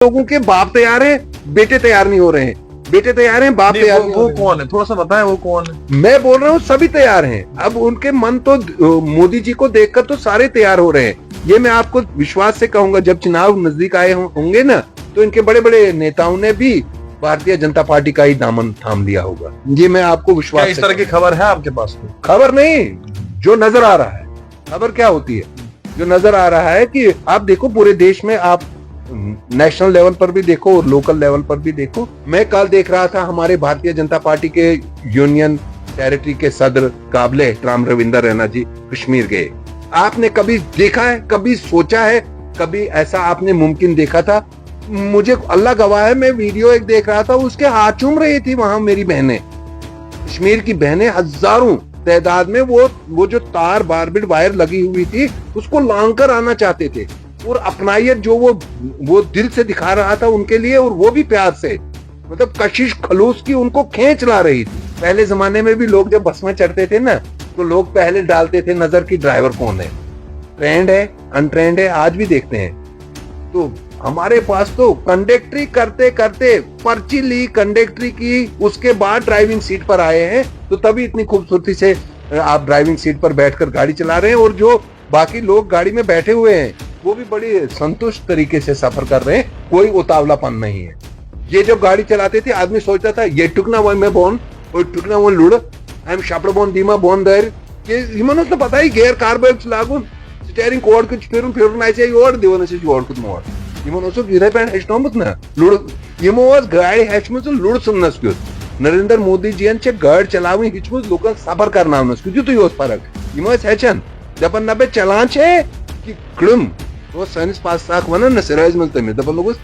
लोगों के बाप तैयार हैं, बेटे तैयार नहीं हो रहे हैं। बेटे तैयार हैं, बाप तैयार नहीं हो वो रहे हैं। कौन है, थोड़ा सा बताएं वो कौन है। मैं बोल रहा हूँ सभी तैयार हैं। अब उनके मन तो मोदी जी को देखकर तो सारे तैयार हो रहे हैं। ये मैं आपको विश्वास से कहूंगा, जब चुनाव नजदीक आए होंगे ना, तो इनके बड़े बड़े नेताओं ने भी भारतीय जनता पार्टी का ही दामन थाम लिया होगा। ये मैं आपको विश्वास क्या इस तरह की खबर है आपके पास? खबर नहीं, जो नजर आ रहा है। खबर क्या होती है? जो नजर आ रहा है कि आप देखो पूरे देश में, आप नेशनल लेवल पर भी देखो और लोकल लेवल पर भी देखो। मैं कल देख रहा था हमारे भारतीय जनता पार्टी के यूनियन टेरिटरी के सदर काबिले एहतराम रविंदर रैना जी कश्मीर गए। आपने कभी देखा है, कभी सोचा है, कभी ऐसा आपने मुमकिन देखा था? मुझे अल्लाह गवाह है, मैं वीडियो एक देख रहा था, उसके हाथ चूम रही थी वहां मेरी बहनें, कश्मीर की बहनें हजारों तादाद में। वो जो तार बारबिट वायर लगी हुई थी उसको लांग कर आना चाहते थे, और अपनाइयत जो वो दिल से दिखा रहा था उनके लिए, और वो भी प्यार से, मतलब कशिश खलूस की उनको खींच ला रही थी। पहले जमाने में भी लोग जब बस में चढ़ते थे ना, तो लोग पहले डालते थे नजर की ड्राइवर कौन है, ट्रेंड है अनट्रेंड है, आज भी देखते हैं। तो हमारे पास तो कंडक्टरी करते करते पर्ची ली कंडक्टरी की, उसके बाद ड्राइविंग सीट पर आए हैं, तो तभी इतनी खूबसूरती से आप ड्राइविंग सीट पर बैठकर गाड़ी चला रहे हैं, और जो बाकी लोग गाड़ी में बैठे हुए हैं वो भी बड़ी संतुष्ट तरीके से सफर कर रहे हैं, कोई उतावलापन नहीं है। ये जब गाड़ी चलाते थे आदमी सोचता था ये टुकना वो मैं बोन और टुकना वो लुड़ आई एम शापड़ बोन दीमा बोन दर के हिमन तो पता ही गेयर कार्बेक्स लागून स्टीयरिंग कोड कुछ फिरून नाही चाहिए और देवन से जोड़ कुछ मोर हिमन उसो गिरे पैन हेचनोमत ना लुड़ हिमो वाज गाड़ी हेचमत लुड़ सुननस क्यों नरेंद्र मोदी जी यांचे गाड़ी चलावी हिचमत लोकांक सफर करनावनस क्यों तो योस फरक हिमो हेचन दपन नबे चलान छे कि क्लम वो सैनिस पास साख वनन न सिराज में तमे दपन लोगोस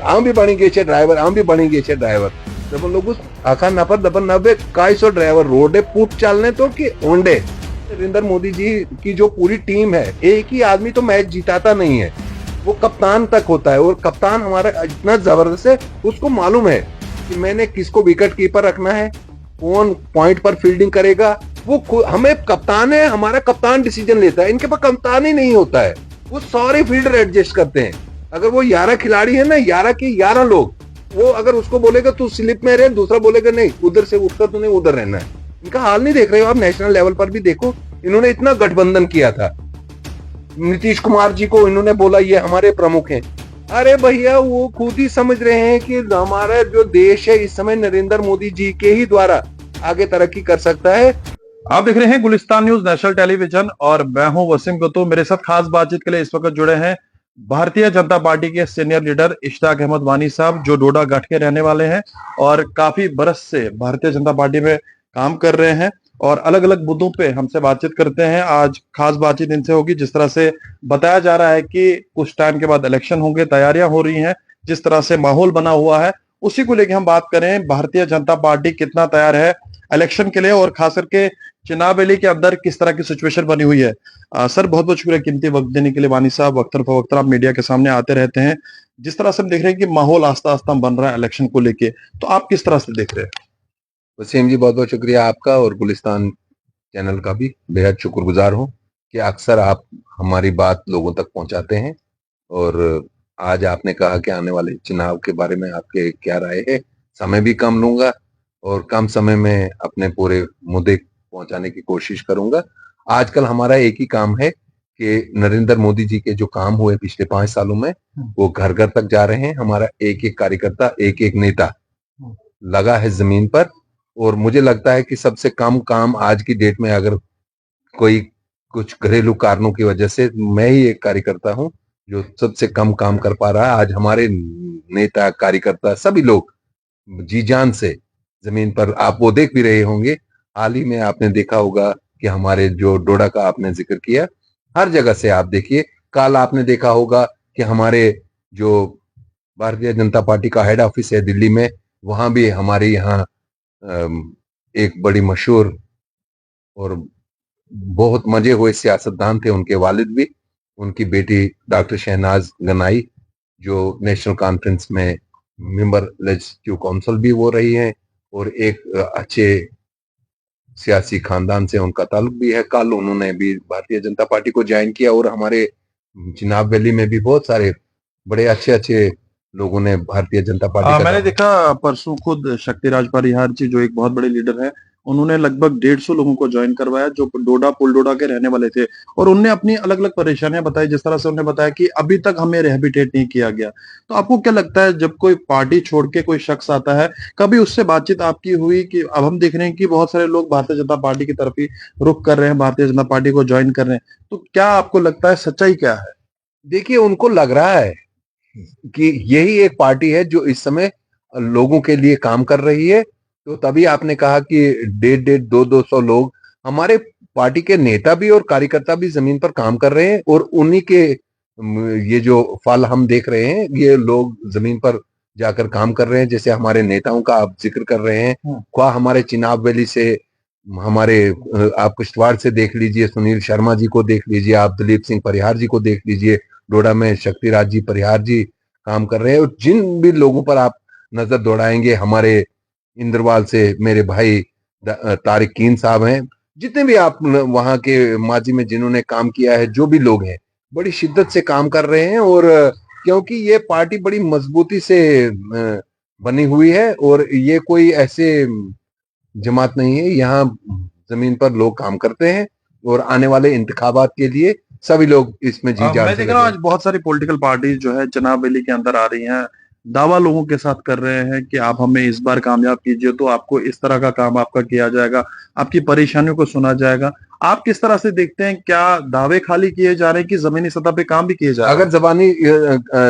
आम भी बनी गए छे ड्राइवर आम भी बनी गए छे ड्राइवर दपन लोगोस आखा नपर दपन नबे काय सो ड्राइवर रोडे पुट चलने तो कि ओंडे। नरेंद्र मोदी जी की जो पूरी टीम है, एक ही आदमी तो मैच जिताता नहीं है, वो कप्तान तक होता है, और कप्तान हमारा इतना जबरदस्त है, उसको मालूम है कि मैंने किसको विकेट कीपर रखना है, कौन पॉइंट पर फील्डिंग करेगा। वो हमें कप्तान है, हमारा कप्तान डिसीजन लेता है, इनके पास कप्तान ही नहीं होता है, वो सारे फील्डर एडजस्ट करते हैं। अगर वो 11 खिलाड़ी है ना, 11 के 11 लोग, वो अगर उसको बोलेगा तू स्लिप में रहे, दूसरा बोलेगा नहीं उधर से उठकर तूने उधर रहना है। इनका हाल नहीं देख रहे हो आप? नेशनल लेवल पर भी देखो, इन्होंने इतना गठबंधन किया था, नीतीश कुमार जी को इन्होंने बोला ये हमारे प्रमुख हैं। अरे भैया वो खुद ही समझ रहे हैं कि हमारा जो देश है इस समय नरेंद्र मोदी जी के ही द्वारा आगे तरक्की कर सकता है। आप देख रहे हैं गुलिस्तान न्यूज नेशनल टेलीविजन और मैं हूं वसीम गुत्तू। मेरे साथ खास बातचीत के लिए इस वक्त जुड़े हैं भारतीय जनता पार्टी के सीनियर लीडर इश्ताक अहमद वानी साहब, जो डोडा गढ़ के रहने वाले हैं और काफी बरस से भारतीय जनता पार्टी में काम कर रहे हैं और अलग अलग मुद्दों पे हमसे बातचीत करते हैं। आज खास बातचीत इनसे होगी। जिस तरह से बताया जा रहा है कि कुछ टाइम के बाद इलेक्शन होंगे, तैयारियां हो रही हैं, जिस तरह से माहौल बना हुआ है उसी को लेकर हम बात करें। भारतीय जनता पार्टी कितना तैयार है इलेक्शन के लिए और खास करके चुनाव रैली के अंदर किस तरह की सिचुएशन बनी हुई है। सर बहुत बहुत शुक्रिया कीमती वक्त देने के लिए। वानी साहब वक्तन फवक्तन आप मीडिया के सामने आते रहते हैं। जिस तरह से हम देख रहे हैं कि माहौल आस्ता आस्ता बन रहा है इलेक्शन को लेके, तो आप किस तरह से देख रहे हैं? वसीम जी बहुत बहुत शुक्रिया आपका और गुलिस्तान चैनल का भी बेहद शुक्रगुजार हूँ कि अक्सर आप हमारी बात लोगों तक पहुंचाते हैं। और आज आपने कहा कि आने वाले चुनाव के बारे में आपके क्या राय है। समय भी कम लूंगा और कम समय में अपने पूरे मुद्दे पहुंचाने की कोशिश करूंगा। आजकल हमारा एक ही काम है कि नरेंद्र मोदी जी के जो काम हुए पिछले 5 सालों में वो घर घर तक जा रहे हैं। हमारा एक एक कार्यकर्ता, एक एक नेता लगा है जमीन पर, और मुझे लगता है कि सबसे कम काम आज की डेट में, अगर कोई कुछ घरेलू कारणों की वजह से, मैं ही एक कार्यकर्ता हूं जो सबसे कम काम कर पा रहा है। आज हमारे नेता कार्यकर्ता सभी लोग जी जान से जमीन पर, आप वो देख भी रहे होंगे। हाल ही में आपने देखा होगा कि हमारे जो डोडा का आपने जिक्र किया, हर जगह से आप देखिए। कल आपने देखा होगा कि हमारे जो भारतीय जनता पार्टी का हेड ऑफिस है दिल्ली में, वहां भी हमारे यहाँ एक बड़ी मशहूर और बहुत मजे हुए सियासतदान थे, उनके वालिद भी, उनकी बेटी डॉक्टर शहनाज गनाई जो नेशनल कॉन्फ्रेंस में मेंबर लेजिस्लेटिव काउंसिल भी वो रही हैं, और एक अच्छे सियासी खानदान से उनका ताल्लुक भी है। कल उन्होंने भी भारतीय जनता पार्टी को ज्वाइन किया, और हमारे चिनाब वैली में भी बहुत सारे बड़े अच्छे अच्छे लोगों ने भारतीय जनता पार्टी का मैंने दावा। देखा परसों खुद शक्तिराज परिहार जी जो एक बहुत बड़े लीडर है, उन्होंने लगभग 150 लोगों को ज्वाइन करवाया जो डोडा पुलडोडा के रहने वाले थे, और उनने अपनी अलग अलग परेशानियां बताई। जिस तरह से उन्होंने बताया कि अभी तक हमें रिहेबिलिटेट नहीं किया गया। तो आपको क्या लगता है जब कोई पार्टी छोड़ के कोई शख्स आता है, कभी उससे बातचीत आपकी हुई? कि अब हम देख रहे हैं कि बहुत सारे लोग भारतीय जनता पार्टी की तरफ ही रुख कर रहे हैं, भारतीय जनता पार्टी को ज्वाइन कर रहे हैं, तो क्या आपको लगता है सच्चाई क्या है? देखिए, उनको लग रहा है कि यही एक पार्टी है जो इस समय लोगों के लिए काम कर रही है। तो तभी आपने कहा कि 150-200 लोग, हमारे पार्टी के नेता भी और कार्यकर्ता भी जमीन पर काम कर रहे हैं, और उन्हीं के ये जो फल हम देख रहे हैं, ये लोग जमीन पर जाकर काम कर रहे हैं। जैसे हमारे नेताओं का आप जिक्र कर रहे हैं, ख्वाह हमारे चिनाब वैली से, हमारे आप किश्तवाड़ से देख लीजिए, सुनील शर्मा जी को देख लीजिए, आप दलीप सिंह परिहार जी को देख लीजिए, डोडा में शक्तिराज जी परिहार जी काम कर रहे हैं। और जिन भी लोगों पर आप नजर दौड़ाएंगे, हमारे इंद्रवाल से मेरे भाई तारिक कीन साहब हैं, जितने भी आप वहां के माजी में जिन्होंने काम किया है, जो भी लोग हैं, बड़ी शिद्दत से काम कर रहे हैं। और क्योंकि ये पार्टी बड़ी मजबूती से बनी हुई है, और ये कोई ऐसे जमात नहीं है, यहाँ जमीन पर लोग काम करते हैं, और आने वाले इंतखाबात के लिए सभी लोग इसमें जी जान मैं से देख रहा हूँ लगे आज बहुत सारी पॉलिटिकल पार्टी जो है चुनाव रैली के अंदर आ रही हैं, दावा लोगों के साथ कर रहे हैं कि आप हमें इस बार कामयाब कीजिए तो आपको इस तरह का काम आपका किया जाएगा, आपकी परेशानियों को सुना जाएगा। आप किस तरह से देखते हैं, क्या दावे खाली किए जा रहे हैं कि जमीनी सतह पे काम भी किए जा रहे अगर जबानी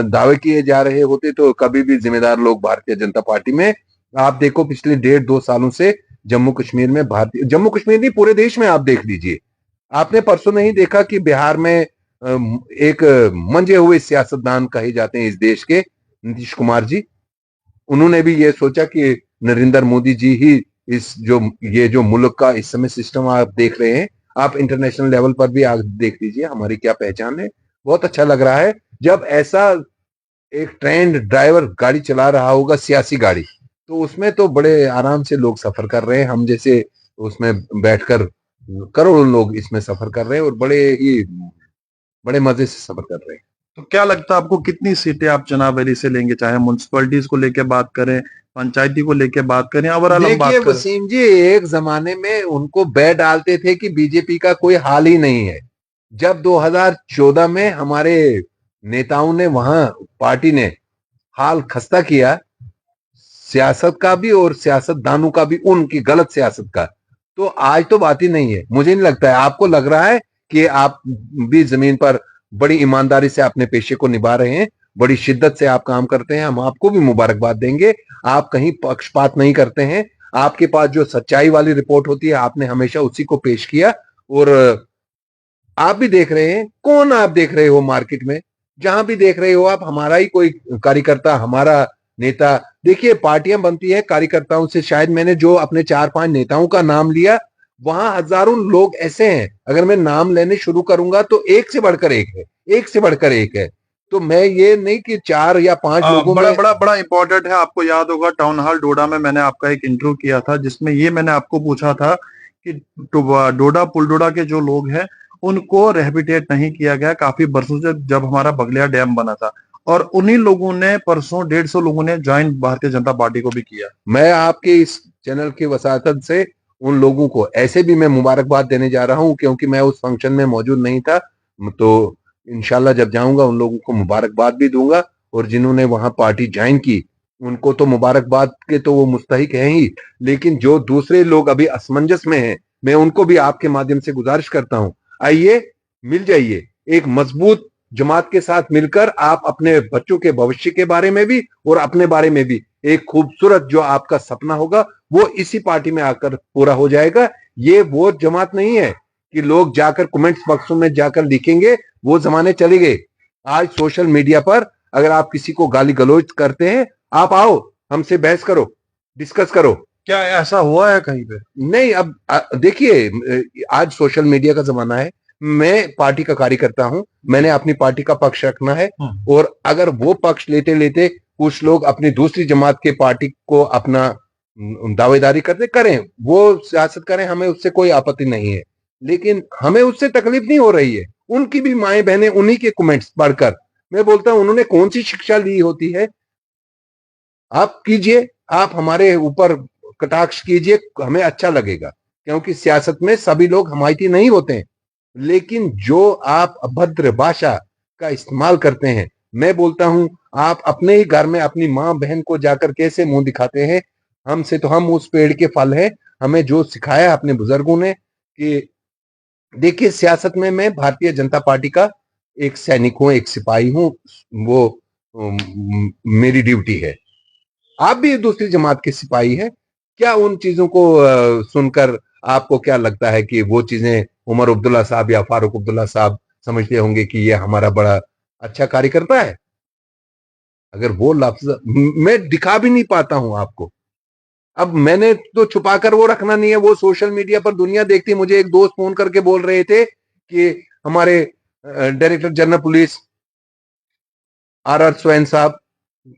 दावे किए जा रहे होते तो कभी भी जिम्मेदार लोग भारतीय जनता पार्टी में, आप देखो पिछले 1.5-2 सालों से जम्मू कश्मीर में, भारतीय जम्मू कश्मीर नहीं पूरे देश में आप देख लीजिए। आपने परसों नहीं देखा कि बिहार में एक मंजे हुए सियासतदान कहे जाते हैं इस देश के, नीतीश कुमार जी, उन्होंने भी ये सोचा कि नरेंद्र मोदी जी ही इस जो ये जो मुल्क का इस समय सिस्टम आप देख रहे हैं, आप इंटरनेशनल लेवल पर भी आप देख लीजिए हमारी क्या पहचान है। बहुत अच्छा लग रहा है जब ऐसा एक ट्रेंड ड्राइवर गाड़ी चला रहा होगा, सियासी गाड़ी, तो उसमें तो बड़े आराम से लोग सफर कर रहे हैं। हम जैसे उसमें बैठकर करोड़ों लोग इसमें सफर कर रहे हैं, और बड़े मजे से सफर कर रहे हैं। तो क्या लगता है आपको कितनी सीटें आप चुनाव रैली से लेंगे, चाहे म्युनिसिपैलिटीज को लेके बात करें, पंचायती को लेके बात करें, ओवरऑल हम देखिए बात करें? वसीम जी, एक जमाने में उनको बैठ डालते थे कि बीजेपी का कोई हाल ही नहीं है। जब 2014 में हमारे नेताओं ने वहां, पार्टी ने हाल खस्ता किया, सियासत का भी और सियासतदानों का भी, उनकी गलत सियासत का, तो आज तो बात ही नहीं है। मुझे नहीं लगता है, आपको लग रहा है कि आप भी जमीन पर बड़ी ईमानदारी से अपने पेशे को निभा रहे हैं, बड़ी शिद्दत से आप काम करते हैं, हम आपको भी मुबारकबाद देंगे। आप कहीं पक्षपात नहीं करते हैं, आपके पास जो सच्चाई वाली रिपोर्ट होती है आपने हमेशा उसी को पेश किया। और आप भी देख रहे हैं, कौन आप देख रहे हो मार्केट में, जहां भी देख रहे हो आप, हमारा ही कोई कार्यकर्ता, हमारा नेता। देखिए पार्टियां बनती हैं कार्यकर्ताओं से, शायद मैंने जो अपने 4-5 नेताओं का नाम लिया, वहां हजारों लोग ऐसे हैं, अगर मैं नाम लेने शुरू करूंगा तो एक से बढ़कर एक है, एक से बढ़कर एक है। तो मैं ये नहीं कि 4 या 5 लोगों बड़ा में। बड़ा बड़ा इंपॉर्टेंट है। आपको याद होगा टाउन हॉल डोडा में मैंने आपका एक इंटरव्यू किया था, जिसमें ये मैंने आपको पूछा था कि डोडा पुलडोडा के जो लोग हैं उनको रिहेबिलिटेट नहीं किया गया काफी बरसों से, जब हमारा बगलिया डैम बना था, और उन्हीं लोगों ने परसों 150 लोगों ने ज्वाइन भारतीय जनता पार्टी को भी किया। मैं आपके इस चैनल की वसातत से उन लोगों को ऐसे भी मैं मुबारकबाद देने जा रहा हूं, क्योंकि मैं उस फंक्शन में मौजूद नहीं था। तो इंशाल्लाह जब जाऊंगा उन लोगों को मुबारकबाद भी दूंगा, और जिन्होंने वहां पार्टी ज्वाइन की उनको तो मुबारकबाद के तो वो मुस्तहिक हैं ही, लेकिन जो दूसरे लोग अभी असमंजस में हैं, मैं उनको भी आपके माध्यम से गुजारिश करता हूं, आइए मिल जाइए, एक मजबूत जमात के साथ मिलकर आप अपने बच्चों के भविष्य के बारे में भी और अपने बारे में भी एक खूबसूरत जो आपका सपना होगा वो इसी पार्टी में आकर पूरा हो जाएगा। ये वो जमात नहीं है कि लोग जाकर कमेंट्स बॉक्सों में जाकर लिखेंगे, वो जमाने चले गए। आज सोशल मीडिया पर अगर आप किसी को गाली गलौज करते हैं, आप आओ हमसे बहस करो, डिस्कस करो। क्या ऐसा हुआ है कहीं पे? नहीं, अब देखिए आज सोशल मीडिया का जमाना है, मैं पार्टी का कार्यकर्ता हूं, मैंने अपनी पार्टी का पक्ष रखना है, और अगर वो पक्ष लेते लेते कुछ लोग अपनी दूसरी जमात के पार्टी को अपना दावेदारी करते करें, वो सियासत करें, हमें उससे कोई आपत्ति नहीं है, लेकिन हमें उससे तकलीफ नहीं हो रही है। उनकी भी माएं बहनें उन्हीं के कमेंट्स पढ़कर, मैं बोलता हूं उन्होंने कौन सी शिक्षा ली होती है आप कीजिए, आप हमारे ऊपर कटाक्ष कीजिए, हमें अच्छा लगेगा, क्योंकि सियासत में सभी लोग हमायती नहीं होते हैं। लेकिन जो आप अभद्र भाषा का इस्तेमाल करते हैं, मैं बोलता हूं, आप अपने ही घर में अपनी माँ बहन को जाकर कैसे मुंह दिखाते हैं। हमसे तो हम उस पेड़ के फल हैं। हमें जो सिखाया अपने बुजुर्गों ने कि देखिए, सियासत में मैं भारतीय जनता पार्टी का एक सैनिक हूं, एक सिपाही हूं। वो मेरी ड्यूटी है। आप भी दूसरी जमात के सिपाही हैं। क्या उन चीजों को सुनकर आपको क्या लगता है कि वो चीजें उमर अब्दुल्ला साहब या फारूक अब्दुल्ला साहब समझते होंगे कि ये हमारा बड़ा अच्छा कार्यकर्ता है? अगर वो लफ्ज मैं दिखा भी नहीं पाता हूं आपको। अब मैंने तो छुपा कर वो रखना नहीं है, वो सोशल मीडिया पर दुनिया देखती है। मुझे एक दोस्त फोन करके बोल रहे थे कि हमारे director general police R Swain साहब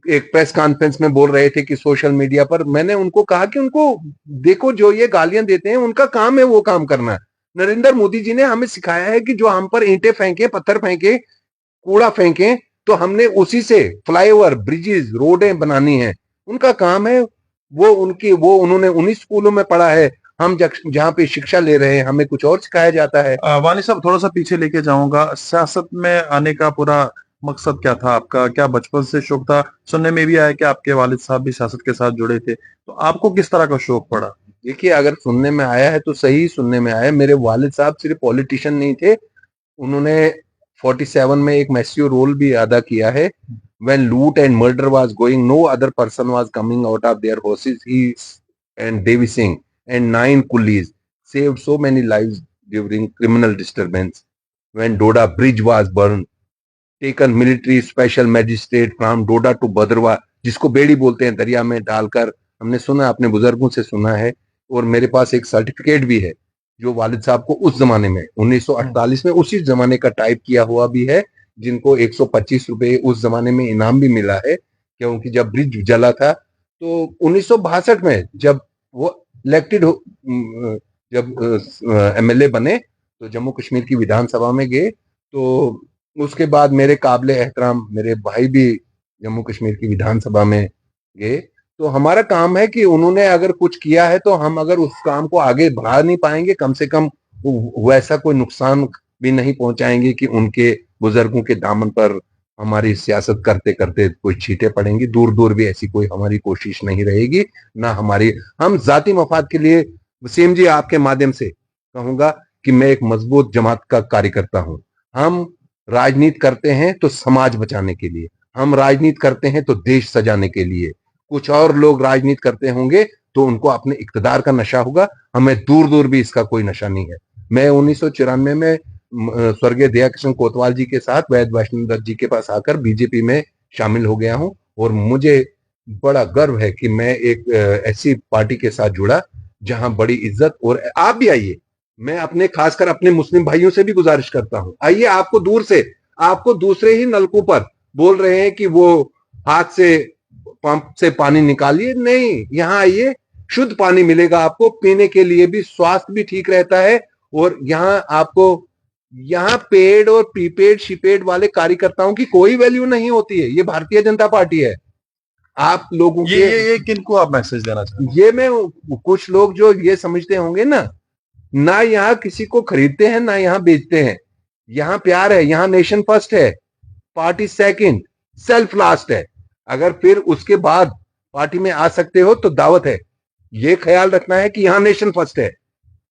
एक प्रेस कॉन्फ्रेंस में बोल रहे थे कि सोशल मीडिया पर, मैंने उनको कहा कि उनको देखो, जो ये गालियां देते हैं उनका काम है वो काम करना। नरेंद्र मोदी जी ने हमें सिखाया है कि जो हम पर ईंटें फेंके, पत्थर फेंके, कूड़ा फेंके, तो हमने उसी से फ्लाईओवर, ब्रिजेस, रोडें बनानी है। उनका काम है वो, उन्होंने उन्हीं स्कूलों में पढ़ा है। हम जहाँ पे शिक्षा ले रहे हैं हमें कुछ और सिखाया जाता है। वानी साहब, थोड़ा सा पीछे लेके जाऊंगा। सियासत में आने का पूरा मकसद क्या था आपका? क्या बचपन से शौक था? सुनने में भी आया कि आपके वालिद साहब भी सियासत के साथ जुड़े थे, तो आपको किस तरह का शौक पड़ा? देखिए, अगर सुनने में आया है तो सही सुनने में आया है। मेरे वालिद साहब सिर्फ पॉलिटिशियन नहीं थे, उन्होंने 47 में एक मैसिव रोल भी अदा किया है। When loot and murder was going, no other person was coming out of their horses. He and Devi Singh and 9 coolies saved so many lives during criminal disturbance. When Doda Bridge was burned, taken military special magistrate from Doda to Bhadrawa, जिसको बेड़ी बोलते हैं, दरिया में डालकर, हमने सुना, अपने बुजुर्गों से सुना है। और मेरे पास एक सर्टिफिकेट भी है जो वालिद साहब को उस जमाने में 1948 में उसी जमाने का टाइप किया हुआ भी है, जिनको 125 रुपए उस जमाने में इनाम भी मिला है, क्योंकि जब ब्रिज जला था तो 1962 में जब वो इलेक्टेड हो, जब एमएलए बने तो जम्मू कश्मीर की विधानसभा में गए। तो उसके बाद मेरे काबिले एहतराम मेरे भाई भी जम्मू कश्मीर की विधानसभा में गए। तो हमारा काम है कि उन्होंने अगर कुछ किया है तो हम अगर उस काम को आगे बढ़ा नहीं पाएंगे, कम से कम वैसा कोई नुकसान भी नहीं पहुंचाएंगे कि उनके बुजुर्गों के दामन पर हमारी सियासत करते करते कोई छींटे पड़ेंगी। दूर दूर भी ऐसी कोई हमारी कोशिश नहीं रहेगी। ना हमारी, हम जाति मफाद के लिए, वसीम जी आपके माध्यम से कहूंगा कि मैं एक मजबूत जमात का कार्यकर्ता हूं। हम राजनीति करते हैं तो समाज बचाने के लिए, हम राजनीति करते हैं तो देश सजाने के लिए। कुछ और लोग राजनीति करते होंगे तो उनको अपने इक्तदार का नशा होगा, हमें दूर दूर भी इसका कोई नशा नहीं है। मैं 1994 में स्वर्गीय दया कृष्ण कोतवाल जी के साथ वैद वैष्णव दत्त जी के पास आकर बीजेपी में शामिल हो गया हूं। और मुझे बड़ा गर्व है कि मैं एक ऐसी पार्टी के साथ जुड़ा जहां बड़ी इज्जत, और आप भी आइए। मैं अपने, खासकर अपने मुस्लिम भाइयों से भी गुजारिश करता हूं, आइए। आपको दूर से, आपको दूसरे ही नलकों पर बोल रहे हैं कि वो हाथ से पंप से पानी निकालिए, नहीं, यहाँ आइए, शुद्ध पानी मिलेगा आपको पीने के लिए भी, स्वास्थ्य भी ठीक रहता है। और यहाँ आपको, यहाँ पेड और प्रीपेड शिपेड वाले कार्यकर्ताओं की कोई वैल्यू नहीं होती है। ये भारतीय जनता पार्टी है। आप लोगों के ये किनको आप मैसेज देना चाहते हैं? ये मैं, कुछ लोग जो ये समझते होंगे ना यहाँ किसी को खरीदते हैं ना यहाँ बेचते हैं। यहाँ प्यार है, यहाँ नेशन फर्स्ट है, पार्टी सेकंड, सेल्फ लास्ट है। अगर फिर उसके बाद पार्टी में आ सकते हो तो दावत है। ये ख्याल रखना है कि यहाँ नेशन फर्स्ट है।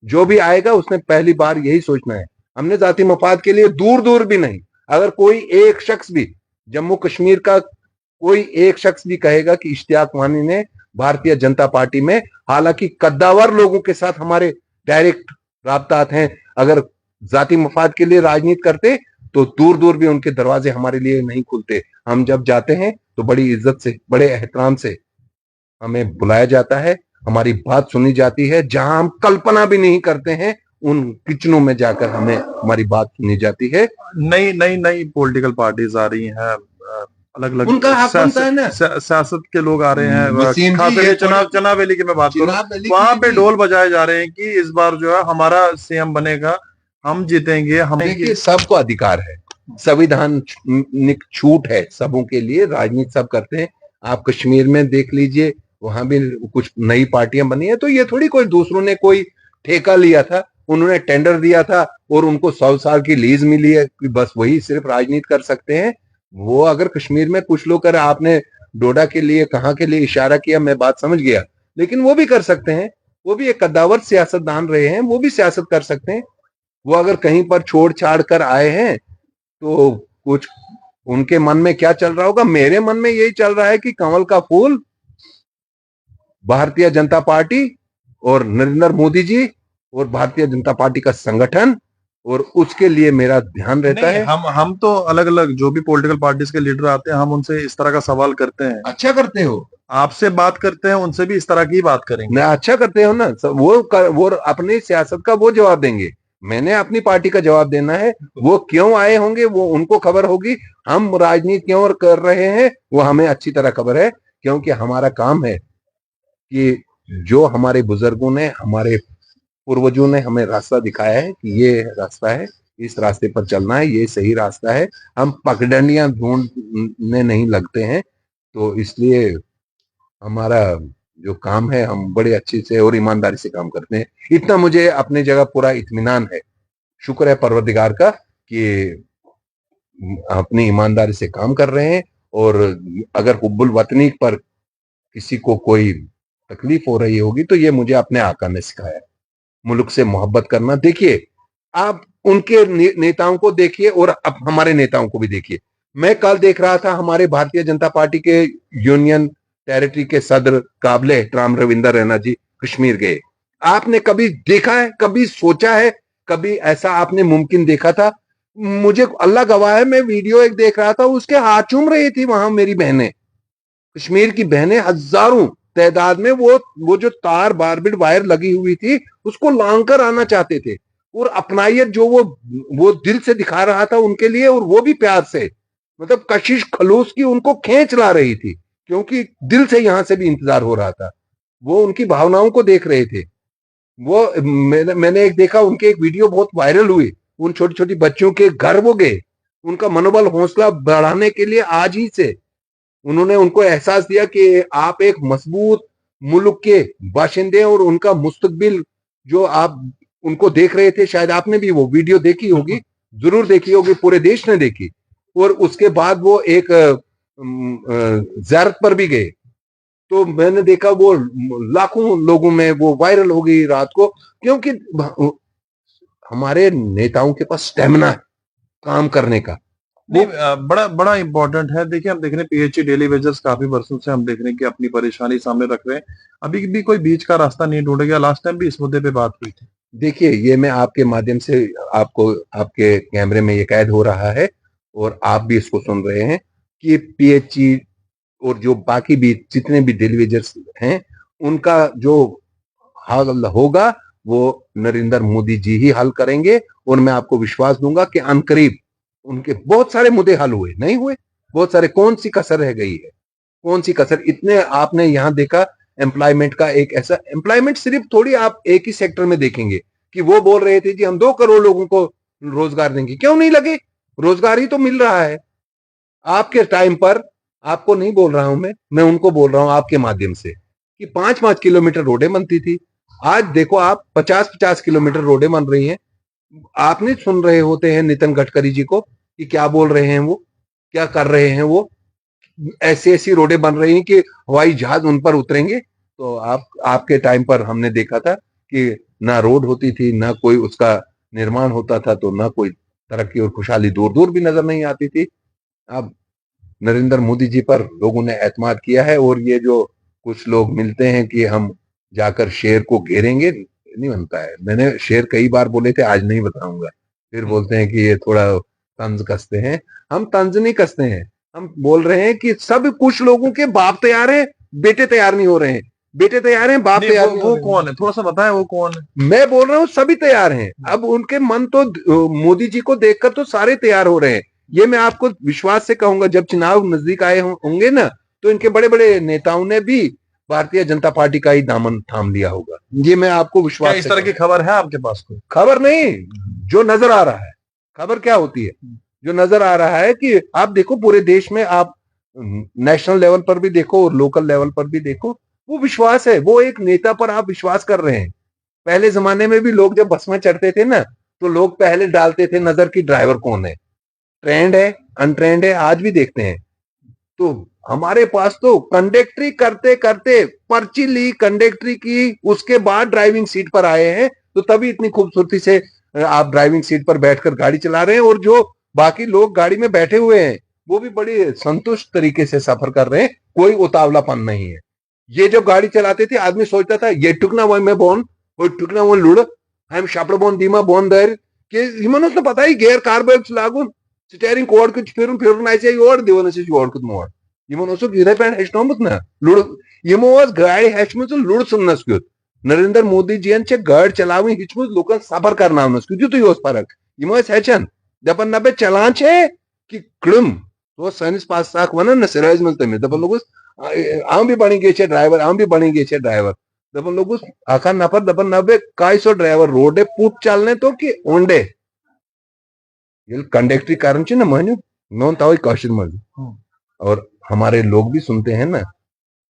जो भी आएगा उसने पहली बार यही सोचना है। हमने जाति मफाद के लिए दूर दूर भी नहीं। अगर कोई एक शख्स भी, जम्मू कश्मीर का कोई एक शख्स भी कहेगा कि इश्तियाक वानी ने भारतीय जनता पार्टी में, हालांकि कद्दावर लोगों के साथ हमारे डायरेक्ट राब्तात हैं, अगर जाति मफाद के लिए राजनीति करते तो दूर दूर भी उनके दरवाजे हमारे लिए नहीं खुलते। हम जब जाते हैं तो बड़ी इज्जत से, बड़े एहतराम से हमें बुलाया जाता है, हमारी बात सुनी जाती है। जहां हम कल्पना भी नहीं करते हैं उन किचनों में जाकर हमें हमारी बात सुनी जाती है। नई नई नई पॉलिटिकल पार्टीज आ रही हैं, अलग अलग उनका हक बनता है ना। सियासत के लोग आ रहे हैं। वसीम जी, खास करके ये चुनाव वैली की मैं बात करूं, वहां पे ढोल बजाए जा रहे हैं कि इस बार जो है हमारा सीएम बनेगा, हम जीतेंगे। हम देखिए, सबको अधिकार है, संविधानिक छूट है सबों के लिए, राजनीति सब करते हैं। आप कश्मीर में देख लीजिए, वहां भी कुछ नई पार्टियां बनी है। तो ये थोड़ी कोई दूसरों ने कोई ठेका लिया था, उन्होंने टेंडर दिया था और उनको 100 साल की लीज मिली है कि बस वही सिर्फ राजनीति कर सकते हैं। वो अगर कश्मीर में कुछ लोग कर, आपने डोडा के लिए कहाँ के लिए इशारा किया, मैं बात समझ गया, लेकिन वो भी कर सकते हैं। वो भी एक कद्दावर सियासतदान रहे हैं, वो भी सियासत कर सकते हैं। वो अगर कहीं पर छोड़ छाड़ कर आए हैं तो कुछ उनके मन में क्या चल रहा होगा। मेरे मन में यही चल रहा है कि कमल का फूल भारतीय जनता पार्टी और नरेंद्र मोदी जी और भारतीय जनता पार्टी का संगठन, और उसके लिए मेरा ध्यान रहता नहीं, है। हम तो अलग अलग जो भी पॉलिटिकल पार्टीज के लीडर आते हैं हम उनसे इस तरह का सवाल करते हैं। अच्छा करते हो, आपसे बात करते हैं, उनसे भी इस तरह की बात करेंगे। ना अच्छा करते हो ना, वो अपनी सियासत का वो जवाब देंगे, मैंने अपनी पार्टी का जवाब देना है। वो क्यों आए होंगे वो उनको खबर होगी, हम राजनीति क्यों कर रहे हैं वो हमें अच्छी तरह खबर है। क्योंकि हमारा काम है कि जो हमारे बुजुर्गों ने, हमारे पूर्वजों ने हमें रास्ता दिखाया है कि ये रास्ता है, इस रास्ते पर चलना है, ये सही रास्ता है। हम पगडंडियां ढूंढने नहीं लगते हैं। तो इसलिए हमारा जो काम है हम बड़े अच्छे से और ईमानदारी से काम करते हैं। इतना मुझे अपनी जगह पूरा इत्मीनान है, शुक्र है परवरदिगार का कि अपनी ईमानदारी से काम कर रहे हैं। और अगर हुब्बुल वतनी पर किसी को कोई तकलीफ हो रही होगी तो ये मुझे अपने आका ने सिखाया है, मुल्क से मोहब्बत करना। देखिए, आप उनके नेताओं को देखिए और अब हमारे नेताओं को भी देखिए। मैं कल देख रहा था हमारे भारतीय जनता पार्टी के यूनियन टेरिटरी के सदर काबले राम रविंदर रैना जी कश्मीर गए। आपने कभी देखा है, कभी सोचा है, कभी ऐसा आपने मुमकिन देखा था? मुझे अल्लाह गवाह है, मैं वीडियो एक देख रहा था, उसके हाथ चूम रही थी वहां मेरी बहनें, कश्मीर की बहनें हजारों तादाद में। वो जो तार बारबिट वायर लगी हुई थी उसको लांग कर आना चाहते थे, और अपनाइयत जो वो दिल से दिखा रहा था उनके लिए, और वो भी प्यार से, मतलब कशिश खलूस की उनको खींच ला रही थी, क्योंकि दिल से यहां से भी इंतजार हो रहा था। वो उनकी भावनाओं को देख रहे थे। वो मैंने एक देखा, उनके एक वीडियो बहुत वायरल हुई, उन छोटी छोटी बच्चियों के घर वो गए, उनका मनोबल हौसला बढ़ाने के लिए आज ही से उन्होंने उनको एहसास दिया कि आप एक मजबूत मुल्क के बाशिंदे हैं, और उनका मुस्तकबिल जो आप उनको देख रहे थे, शायद आपने भी वो वीडियो देखी होगी, जरूर देखी होगी, पूरे देश ने देखी। और उसके बाद वो एक ज़ियारत पर भी गए, तो मैंने देखा वो लाखों लोगों में वो वायरल हो गई रात को, क्योंकि हमारे नेताओं के पास स्टेमिना है काम करने का। नहीं, बड़ा बड़ा इंपॉर्टेंट है। देखिए, हम देख रहे हैं पीएचई डेली वेजर्स काफी वर्षों से हम देख रहे हैं कि अपनी परेशानी सामने रख रहे हैं। अभी भी कोई बीच का रास्ता नहीं ढूंढ गया। लास्ट टाइम भी इस मुद्दे पे बात हुई थी। देखिए, ये मैं आपके माध्यम से आपको, आपके कैमरे में ये कैद हो रहा है और आप भी इसको सुन रहे हैं कि पीएचई और जो बाकी भी जितने भी डेलीवेजर्स हैं उनका जो हल होगा वो नरेंद्र मोदी जी ही हल करेंगे। और मैं आपको विश्वास दूंगा कि अनकरीब उनके बहुत सारे मुद्दे हल हुए नहीं हुए, बहुत सारे, कौन सी कसर रह गई है, कौन सी कसर। इतने आपने यहां देखा एम्प्लॉयमेंट का, एक ऐसा एम्प्लॉयमेंट सिर्फ थोड़ी आप एक ही सेक्टर में देखेंगे कि वो बोल रहे थे जी हम 2 करोड़ लोगों को रोजगार देंगे, क्यों नहीं लगे? रोजगार ही तो मिल रहा है आपके टाइम पर। आपको नहीं बोल रहा हूं मैं उनको बोल रहा हूं आपके माध्यम से कि 5-5 किलोमीटर रोडें बनती थी, आज देखो आप 50-50 किलोमीटर रोडें बन रही हैं। आपने सुन रहे होते हैं नितिन गडकरी जी को कि क्या बोल रहे हैं, वो क्या कर रहे हैं, वो ऐसी ऐसी रोडें बन रही हैं कि हवाई जहाज उन पर उतरेंगे। तो आपके टाइम पर हमने देखा था कि ना रोड होती थी, ना कोई उसका निर्माण होता था, तो ना कोई तरक्की और खुशहाली दूर दूर भी नजर नहीं आती थी। अब नरेंद्र मोदी जी पर लोगों ने एतमाद किया है, और ये जो कुछ लोग मिलते हैं कि हम जाकर शेर को घेरेंगे, नहीं बनता है। मैंने शेर कई बार बोले थे, आज नहीं बताऊंगा। फिर बोलते हैं कि ये थोड़ा तंज कसते हैं। हम तंज नहीं कसते हैं, हम बोल रहे हैं कि सब कुछ लोगों के बाप तैयार हैं, बेटे तैयार नहीं हो रहे हैं। बेटे तैयार हैं, बाप तैयार नहीं हो वो रहे हैं। कौन है, थोड़ा सा बताएं वो कौन है। मैं बोल रहा हूँ सभी तैयार हैं। अब उनके मन तो मोदी जी को देखकर तो सारे तैयार हो रहे हैं। ये मैं आपको विश्वास से कहूंगा, जब चुनाव नजदीक आए होंगे ना, तो इनके बड़े बड़े नेताओं ने भी भारतीय जनता पार्टी का ही दामन थाम लिया होगा। ये मैं आपको क्या विश्वास इस से तरह की खबर है आपके पास कोई? खबर नहीं, जो नजर आ रहा है। खबर क्या होती है? जो नजर आ रहा है कि आप देखो पूरे देश में, आप नेशनल लेवल पर भी देखो और लोकल लेवल पर भी देखो, वो विश्वास है, वो एक नेता पर आप विश्वास कर रहे हैं। पहले जमाने में भी लोग जब बस में चढ़ते थे ना, तो लोग पहले डालते थे नजर की ड्राइवर कौन है, ट्रेंड है अनट्रेंड है, आज भी देखते हैं। तो हमारे पास तो कंडक्टरी करते करते पर्ची ली कंडक्टरी की, उसके बाद ड्राइविंग सीट पर आए हैं, तो तभी इतनी खूबसूरती से आप ड्राइविंग सीट पर बैठकर गाड़ी चला रहे हैं, और जो बाकी लोग गाड़ी में बैठे हुए हैं वो भी बड़ी संतुष्ट तरीके से सफर कर रहे हैं, कोई उतावलापन नहीं है। ये जब गाड़ी चलाते थे आदमी सोचता था ये टुकना वही में बोन, वो टुकना वो लुड़, हम शापड़ बोन दीमा बोन दर के हिमन उसने पता ही गेयर कार्बेक्स लागून स्टेयरिंग कोड कुछ फिर ऐसे और दिवन से जोड़ कुछ मोड़ यमन ओसुक यिथे पे हेचनोमुत ना लुड़, यमो ओस गाड़ी हेचमुत लुड़ सुननस क्युत। नरेंद्र मोदी जी छे गाड़ी चलावी हिचमुत लोकन सफर करनावनस क्युत युत योस फरक यमो ओस हेचन दपन नबे चलान छे कि कृम तो सनिस पास साख वनन न सिराज मल तमे दपन लोगस आम भी बनी गए छे ड्राइवर, आम भी बनी गए छे ड्राइवर, दपन लोगस आखा नफर दपन नबे काय सो ड्राइवर रोडे पुट चलने तो कि ओंडे ये कंडक्टरी कारण छे न मान्यो नोन तावई कौशल मल और हमारे लोग भी सुनते हैं ना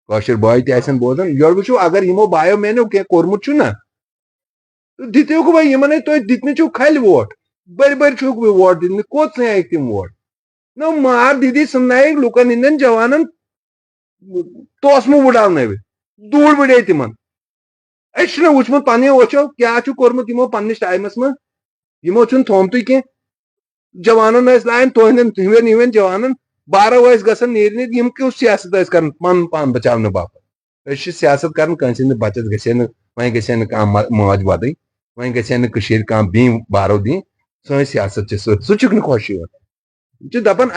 कौशल बॉय ऐसा बोलते योर बुझो अगर इमो बायो मैंने क्या कोरमुत छु ना तो दिते को भाई यमने तो दितने छु खाली वोट बर बर छु वोट दितने कोत से एक टीम वोट न मार दीदी सुनाई लुकन इंदन जवानन तो असमु बुडावने वे दूर बिडे तिमन एशने उचमत पानी ओचो क्या छु कोरमुत इमो पन्निस टाइमस में इमो छुन थोमतु के जवानन इस लाइन तो हिंदन हिंदन जवानन 12 वर्ष गसन नीर यम क्यों सियासत कर पान पान बचाव बाप सियासत कर बचत गन वह गन मौज वद वह गन बी बारो दी सन सियासत सह खुश दपान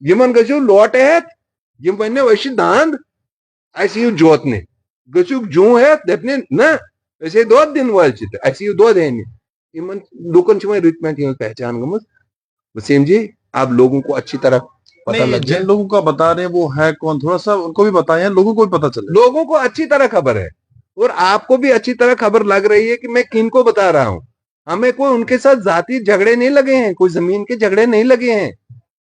यमन गो लोट हेत यम वन दांद अस यू जोतने गु जू हेत दपने न दोद दिन वाल दोद हेन इन लुकन रुत पे पहचान गम वसीम जी आप लोगों को अच्छी तरह पता लग जिन लोगों का बता रहे हैं वो है कौन, थोड़ा सा उनको भी बताएं, लोगों को भी पता चले। लोगों को अच्छी तरह खबर है और आपको भी अच्छी तरह खबर लग रही है कि मैं किन को बता रहा हूं। हमें कोई उनके साथ जाति झगड़े नहीं लगे हैं, कोई जमीन के झगड़े नहीं लगे हैं,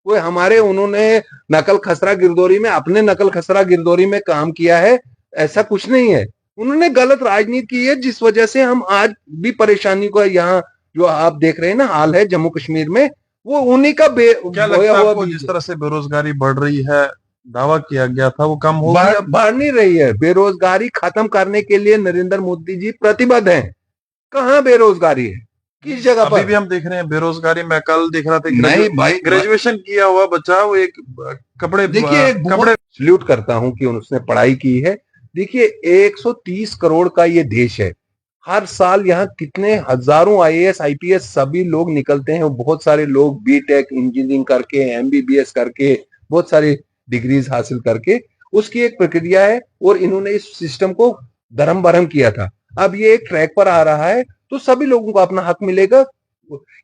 कोई हमारे उन्होंने नकल खसरा गिरदौरी में अपने नकल खसरा गिरदौरी में काम किया है, ऐसा कुछ नहीं है। उन्होंने गलत राजनीति की है जिस वजह से हम आज भी परेशानी को यहाँ जो आप देख रहे हैं ना हाल है जम्मू कश्मीर में, वो उन्हीं का क्या लगता है आपको जिस तरह से बेरोजगारी बढ़ रही है, दावा किया गया था वो कम हो गया? बढ़ नहीं रही है। बेरोजगारी खत्म करने के लिए नरेंद्र मोदी जी प्रतिबद्ध हैं। कहाँ बेरोजगारी है, किस जगह पर? अभी भी हम देख रहे हैं बेरोजगारी। मैं कल देख रहा था नहीं भाई, ग्रेजुएशन किया हुआ बच्चा वो एक कपड़े कपड़े सल्यूट करता हूं कि उसने पढ़ाई की है। देखिए 130 करोड़ का ये देश है, हर साल यहाँ कितने हजारों आईएएस आईपीएस सभी लोग निकलते हैं। बहुत सारे लोग बीटेक इंजीनियरिंग करके एमबीबीएस करके बहुत सारी डिग्रीज हासिल करके, उसकी एक प्रक्रिया है और इन्होंने इस सिस्टम को धर्म भरम किया था। अब ये एक ट्रैक पर आ रहा है तो सभी लोगों को अपना हक मिलेगा।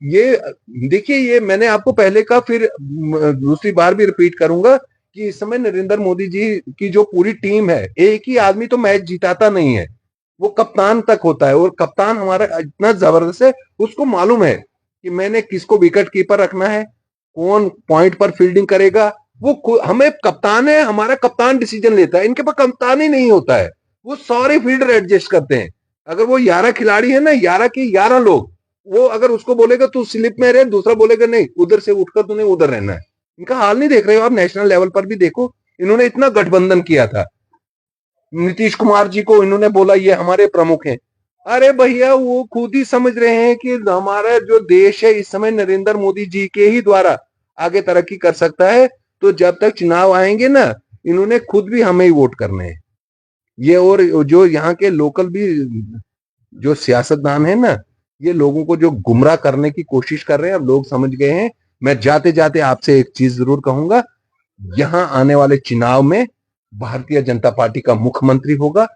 ये देखिए, ये मैंने आपको पहले का फिर दूसरी बार भी रिपीट करूंगा कि इस समय नरेंद्र मोदी जी की जो पूरी टीम है, एक ही आदमी तो मैच जिताता नहीं है, वो कप्तान तक होता है और कप्तान हमारा इतना जबरदस्त है, उसको मालूम है कि मैंने किसको विकेट कीपर रखना है, कौन पॉइंट पर फील्डिंग करेगा। वो हमें कप्तान है, हमारा कप्तान डिसीजन लेता है, इनके पास कप्तान ही नहीं होता है, वो सारे फील्डर एडजस्ट करते हैं। अगर वो 11 खिलाड़ी है ना, 11 के 11 लोग, वो अगर उसको बोलेगा तू स्लिप में रहे, दूसरा बोलेगा नहीं उधर से उठकर तूने उधर रहना है। इनका हाल नहीं देख रहे हो आप? नेशनल लेवल पर भी देखो, इन्होंने इतना गठबंधन किया था, नीतीश कुमार जी को इन्होंने बोला ये हमारे प्रमुख हैं। अरे भैया, वो खुद ही समझ रहे हैं कि हमारा जो देश है इस समय नरेंद्र मोदी जी के ही द्वारा आगे तरक्की कर सकता है। तो जब तक चुनाव आएंगे ना, इन्होंने खुद भी हमें ही वोट करने हैं ये। और जो यहाँ के लोकल भी जो सियासतदान है ना, ये लोगों को जो गुमराह करने की कोशिश कर रहे हैं, अब लोग समझ गए हैं। मैं जाते जाते आपसे एक चीज जरूर कहूंगा, यहाँ आने वाले चुनाव में भारतीय जनता पार्टी का मुख्यमंत्री होगा,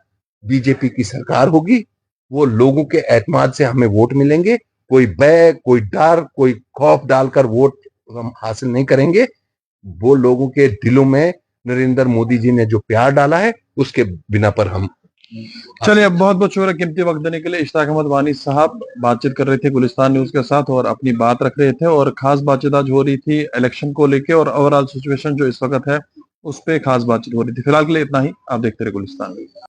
बीजेपी की सरकार होगी, वो लोगों के एतमाद से हमें वोट मिलेंगे। कोई भय, कोई डर, कोई खौफ डालकर वोट हम हासिल नहीं करेंगे। वो लोगों के दिलों में नरेंद्र मोदी जी ने जो प्यार डाला है, उसके बिना पर हम चलिए, अब बहुत बहुत शुक्रिया कीमती वक्त देने के लिए। इश्ताक अहमद वानी साहब बातचीत कर रहे थे गुलिस्तान न्यूज के साथ और अपनी बात रख रहे थे, और खास बातचीत आज हो रही थी इलेक्शन को लेके और ओवरऑल सिचुएशन जो इस वक्त है उस पे खास बातचीत हो रही थी। फिलहाल के लिए इतना ही। आप देखते रहे गुलिस्तान न्यूज।